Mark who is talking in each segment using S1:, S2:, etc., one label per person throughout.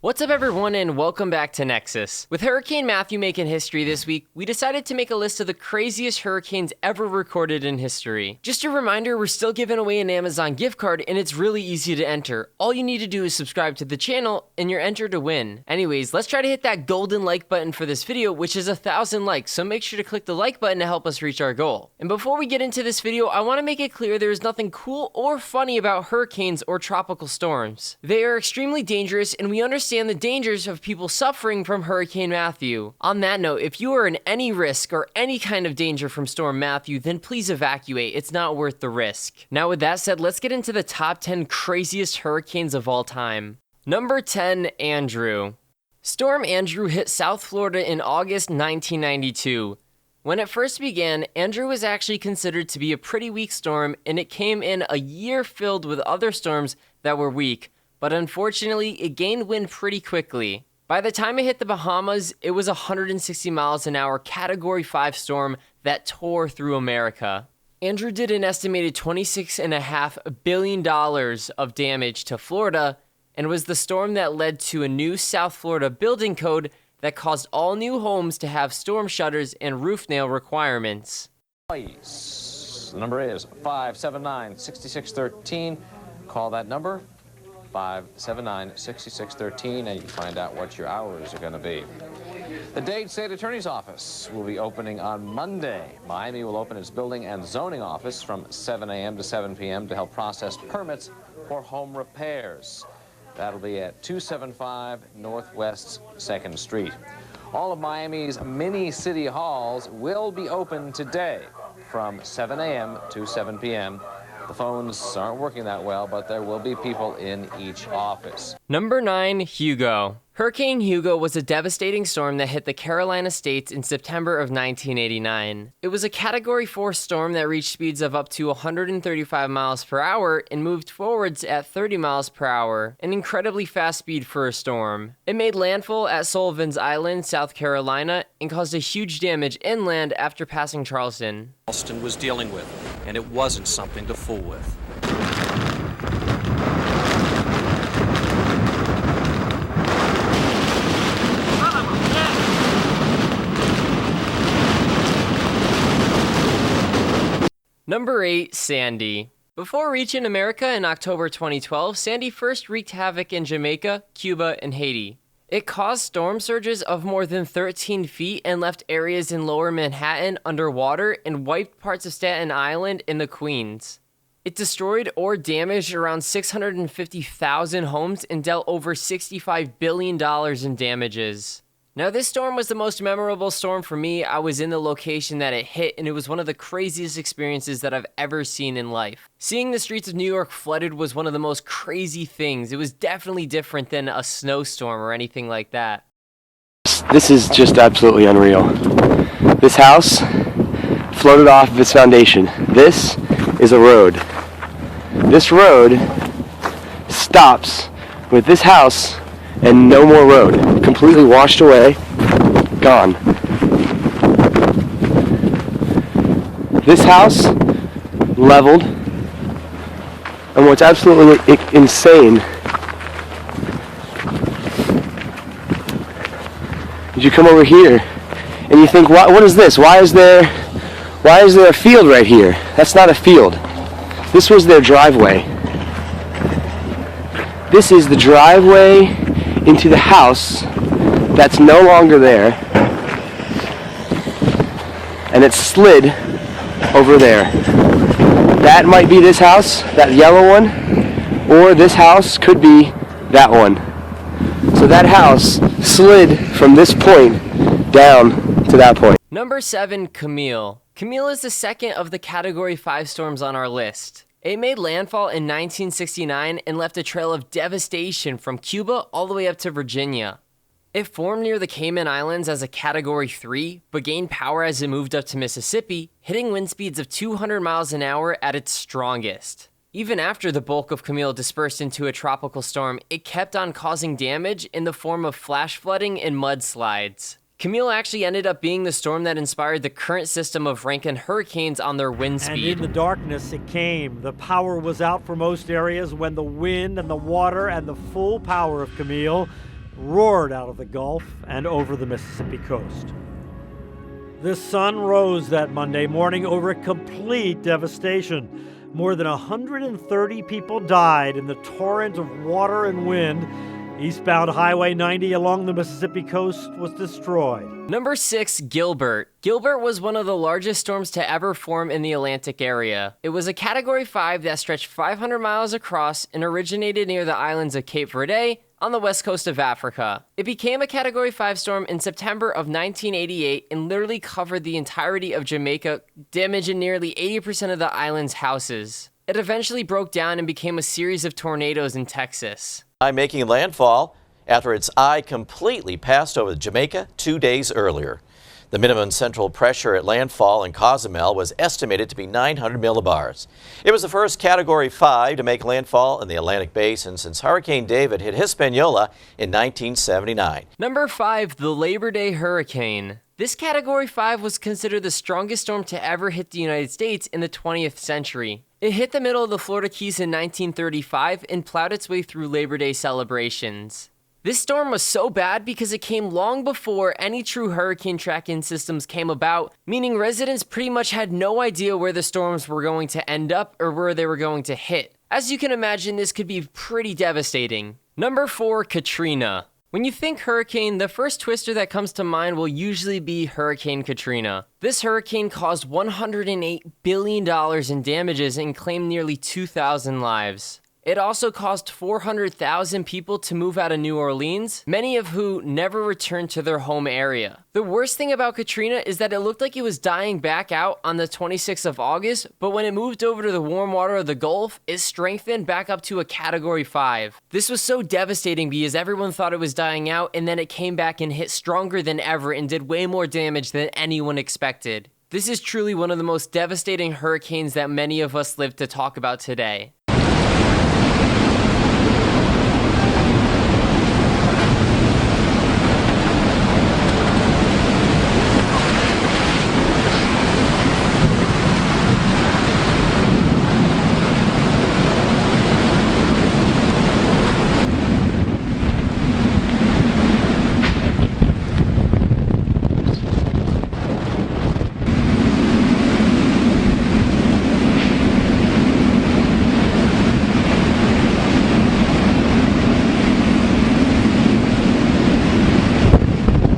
S1: What's up everyone and welcome back to Nexus. With Hurricane Matthew making history this week, we decided to make a list of the craziest hurricanes ever recorded in history. Just a reminder, we're still giving away an Amazon gift card and it's really easy to enter. All you need to do is subscribe to the channel and you're entered to win. Anyways, let's try to hit that golden like button for this video, which is 1,000 likes, so make sure to click the like button to help us reach our goal. And before we get into this video, I want to make it clear there is nothing cool or funny about hurricanes or tropical storms. They are extremely dangerous and we understand the dangers of people suffering from Hurricane Matthew. On that note, if you are in any risk or any kind of danger from Storm Matthew, then please evacuate. It's not worth the risk. Now with that said, let's get into the top 10 craziest hurricanes of all time. Number 10, Andrew. Storm Andrew hit South Florida in August 1992. When it first began, Andrew was actually considered to be a pretty weak storm, and it came in a year filled with other storms that were weak. But unfortunately, it gained wind pretty quickly. By the time it hit the Bahamas, it was a 160 miles an hour Category 5 storm that tore through America. Andrew did an estimated $26.5 billion of damage to Florida, and was the storm that led to a new South Florida building code that caused all new homes to have storm shutters and roof nail requirements.
S2: The number is 579-6613. Call that number. 579-6613, and you can find out what your hours are going to be. The Dade State Attorney's Office will be opening on Monday. Miami will open its building and zoning office from 7 a.m. to 7 p.m. to help process permits for home repairs. That'll be at 275 Northwest 2nd Street. All of Miami's mini city halls will be open today from 7 a.m. to 7 p.m. The phones aren't working that well, but there will be people in each office.
S1: Number 9, Hugo. Hurricane Hugo was a devastating storm that hit the Carolina states in September of 1989. It was a Category 4 storm that reached speeds of up to 135 miles per hour and moved forwards at 30 miles per hour, an incredibly fast speed for a storm. It made landfall at Sullivan's Island, South Carolina, and caused a huge damage inland after passing Charleston.
S3: Galveston was dealing with, and it wasn't something to fool with.
S1: Number 8, Sandy. Before reaching America in October 2012, Sandy first wreaked havoc in Jamaica, Cuba, and Haiti. It caused storm surges of more than 13 feet and left areas in lower Manhattan underwater and wiped parts of Staten Island and the Queens. It destroyed or damaged around 650,000 homes and dealt over $65 billion in damages. Now this storm was the most memorable storm for me. I was in the location that it hit and it was one of the craziest experiences that I've ever seen in life. Seeing the streets of New York flooded was one of the most crazy things. It was definitely different than a snowstorm or anything like that.
S4: This is just absolutely unreal. This house floated off of its foundation. This is a road. This road stops with this house and no more road. Completely washed away, gone. This house leveled, and what's absolutely insane is you come over here and you think, what is this? Why is there a field right here? That's not a field. This was their driveway. This is the driveway into the house that's no longer there, and it slid over there. That might be this house, that yellow one, or this house could be that one. So that house slid from this point down to that point.
S1: Number 7, Camille. Camille is the second of the Category 5 storms on our list. It made landfall in 1969 and left a trail of devastation from Cuba all the way up to Virginia. It formed near the Cayman Islands as a Category 3, but gained power as it moved up to Mississippi, hitting wind speeds of 200 miles an hour at its strongest. Even after the bulk of Camille dispersed into a tropical storm, it kept on causing damage in the form of flash flooding and mudslides. Camille actually ended up being the storm that inspired the current system of ranking hurricanes on their wind speed.
S5: And in the darkness it came. The power was out for most areas when the wind and the water and the full power of Camille roared out of the Gulf and over the Mississippi coast. The sun rose that Monday morning over complete devastation. More than 130 people died in the torrent of water and wind. Eastbound Highway 90 along the Mississippi coast was destroyed.
S1: Number 6, Gilbert. Gilbert was one of the largest storms to ever form in the Atlantic area. It was a Category 5 that stretched 500 miles across and originated near the islands of Cape Verde on the west coast of Africa. It became a Category 5 storm in September of 1988 and literally covered the entirety of Jamaica, damaging nearly 80% of the island's houses. It eventually broke down and became a series of tornadoes in Texas.
S6: Making landfall after its eye completely passed over Jamaica 2 days earlier. The minimum central pressure at landfall in Cozumel was estimated to be 900 millibars. It was the first Category 5 to make landfall in the Atlantic Basin since Hurricane David hit Hispaniola in 1979.
S1: Number 5, the Labor Day Hurricane. This Category 5 was considered the strongest storm to ever hit the United States in the 20th century. It hit the middle of the Florida Keys in 1935 and plowed its way through Labor Day celebrations. This storm was so bad because it came long before any true hurricane tracking systems came about, meaning residents pretty much had no idea where the storms were going to end up or where they were going to hit. As you can imagine, this could be pretty devastating. Number 4, Katrina. When you think hurricane, the first twister that comes to mind will usually be Hurricane Katrina. This hurricane caused $108 billion in damages and claimed nearly 2,000 lives. It also caused 400,000 people to move out of New Orleans, many of who never returned to their home area. The worst thing about Katrina is that it looked like it was dying back out on the 26th of August, but when it moved over to the warm water of the Gulf, it strengthened back up to a Category 5. This was so devastating because everyone thought it was dying out, and then it came back and hit stronger than ever and did way more damage than anyone expected. This is truly one of the most devastating hurricanes that many of us live to talk about today.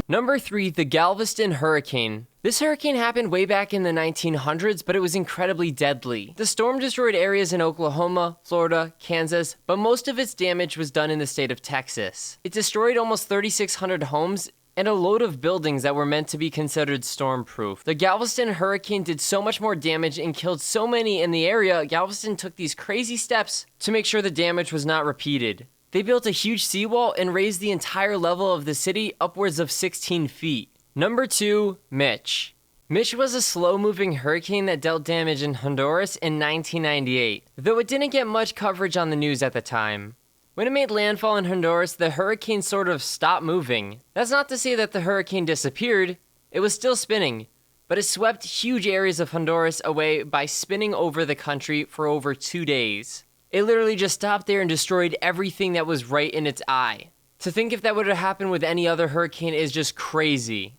S1: Number 3, the Galveston Hurricane. This hurricane happened way back in the 1900s, but it was incredibly deadly. The storm destroyed areas in Oklahoma, Florida, Kansas, but most of its damage was done in the state of Texas. It destroyed almost 3,600 homes and a load of buildings that were meant to be considered storm-proof. The Galveston Hurricane did so much more damage and killed so many in the area, Galveston took these crazy steps to make sure the damage was not repeated. They built a huge seawall and raised the entire level of the city upwards of 16 feet. Number 2, Mitch. Mitch was a slow-moving hurricane that dealt damage in Honduras in 1998, though it didn't get much coverage on the news at the time. When it made landfall in Honduras, the hurricane sort of stopped moving. That's not to say that the hurricane disappeared, it was still spinning, but it swept huge areas of Honduras away by spinning over the country for over 2 days. It literally just stopped there and destroyed everything that was right in its eye. To think if that would have happened with any other hurricane is just crazy.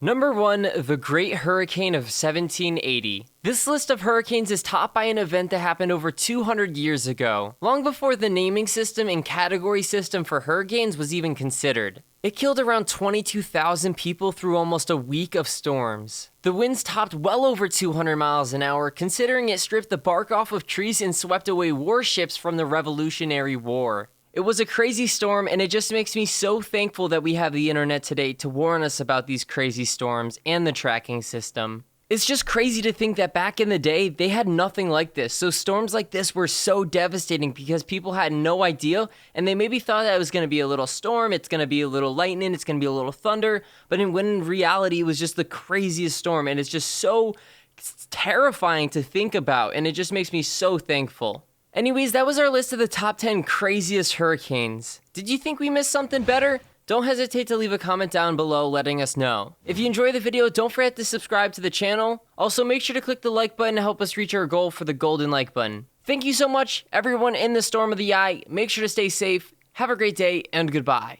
S1: Number 1, the Great Hurricane of 1780. This list of hurricanes is topped by an event that happened over 200 years ago, long before the naming system and category system for hurricanes was even considered. It killed around 22,000 people through almost a week of storms. The winds topped well over 200 miles an hour, considering it stripped the bark off of trees and swept away warships from the Revolutionary War. It was a crazy storm, and it just makes me so thankful that we have the internet today to warn us about these crazy storms and the tracking system. It's just crazy to think that back in the day, they had nothing like this, so storms like this were so devastating because people had no idea, and they maybe thought that it was going to be a little storm, it's going to be a little lightning, it's going to be a little thunder, but when in reality, it was just the craziest storm, and it's just so It's terrifying to think about, and it just makes me so thankful. Anyways, that was our list of the top 10 craziest hurricanes. Did you think we missed something better? Don't hesitate to leave a comment down below letting us know. If you enjoyed the video, don't forget to subscribe to the channel. Also, make sure to click the like button to help us reach our goal for the golden like button. Thank you so much, everyone in the storm of the eye. Make sure to stay safe. Have a great day, and goodbye.